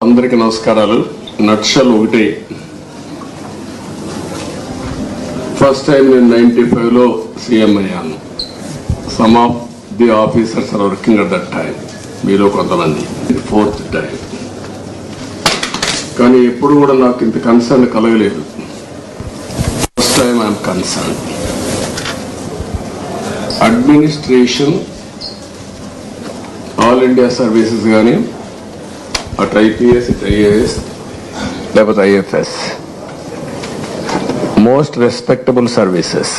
అందరికీ నమస్కారాలు. నక్షల్ ఒకటి ఫస్ట్ టైం నేను 95లో సీఎం అయ్యాను. Some of the officers are working at that time. మీలో కొంతమంది 4th టైం. కానీ ఎప్పుడు కూడా నాకు ఇంత కన్సర్న్ కలగలేదు. First time I'm concern. Administration all India services కానీ అటు ఐపీఎస్ ఇటు ఐఏఎస్ లేకపోతే IFS most respectable services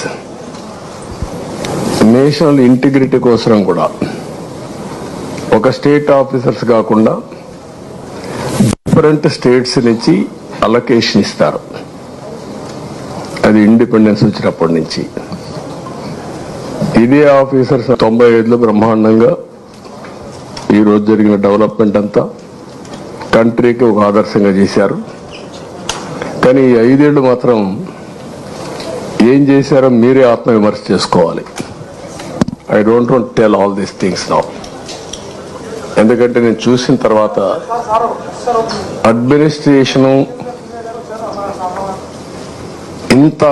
national integrity కోసం కూడా ఒక స్టేట్ ఆఫీసర్స్ కాకుండా డిఫరెంట్ స్టేట్స్ నుంచి అలొకేషన్ ఇస్తారు. అది ఇండిపెండెన్స్ వచ్చినప్పటి నుంచి. ఇదే ఆఫీసర్స్ 95లో బ్రహ్మాండంగా ఈరోజు జరిగిన డెవలప్మెంట్ అంతా కంట్రీకి ఒక ఆదర్శంగా చేశారు. కానీ ఈ 5 ఏళ్లు మాత్రం ఏం చేశారో మీరే ఆత్మవిమర్శ చేసుకోవాలి. I don't want tell all these things now. ఎందుకంటే నేను చూసిన తర్వాత అడ్మినిస్ట్రేషను ఇంత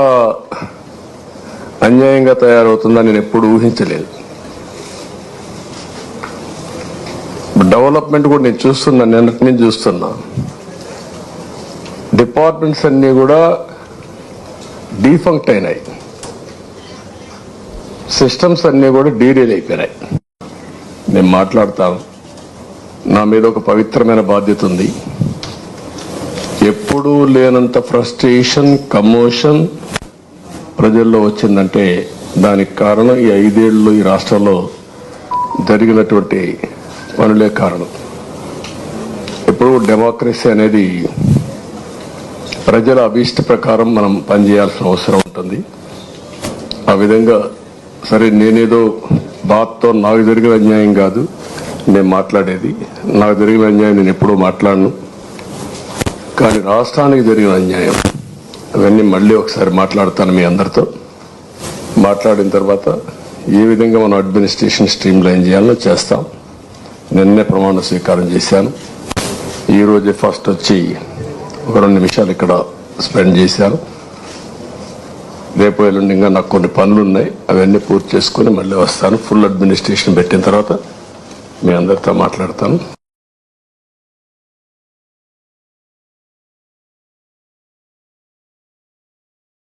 అన్యాయంగా తయారవుతుందని నేను ఎప్పుడు ఊహించలేదు. డెవలప్మెంట్ కూడా నేను చూస్తున్నా, నిన్నటి నుంచి చూస్తున్నా. డిపార్ట్మెంట్స్ అన్నీ కూడా డీఫంక్ట్ అయినాయి. సిస్టమ్స్ అన్నీ కూడా డీరేల్ అయిపోయినాయి. నేను మాట్లాడతాను. నా మీద ఒక పవిత్రమైన బాధ్యత ఉంది. ఎప్పుడూ లేనంత ఫ్రస్ట్రేషన్, కమోషన్ ప్రజల్లో వచ్చిందంటే దానికి కారణం ఈ 5 ఏళ్ళు ఈ రాష్ట్రంలో జరిగినటువంటి పనులే కారణం. ఇప్పుడు డెమోక్రసీ అనేది ప్రజల అభీష్ట ప్రకారం మనం పనిచేయాల్సిన అవసరం ఉంటుంది. ఆ విధంగా సరే, నేనేదో బాధతో నాకు జరిగిన అన్యాయం కాదు నేను మాట్లాడేది. నాకు జరిగిన అన్యాయం నేను ఎప్పుడూ మాట్లాడను. కానీ రాష్ట్రానికి జరిగిన అన్యాయం అవన్నీ మళ్ళీ ఒకసారి మాట్లాడతాను మీ అందరితో. మాట్లాడిన తర్వాత ఏ విధంగా మనం అడ్మినిస్ట్రేషన్ స్ట్రీమ్ లైన్ చేయాలో చేస్తాం. నిన్నే ప్రమాణ స్వీకారం చేశాను. ఈరోజే ఫస్ట్ వచ్చి ఒక 2 నిమిషాలు ఇక్కడ స్పెండ్ చేశాను. రేపు ఎల్లుండి ఇంకా నాకు కొన్ని పనులు ఉన్నాయి. అవన్నీ పూర్తి చేసుకుని మళ్ళీ వస్తాను. ఫుల్ అడ్మినిస్ట్రేషన్ పెట్టిన తర్వాత మీ అందరితో మాట్లాడతాను.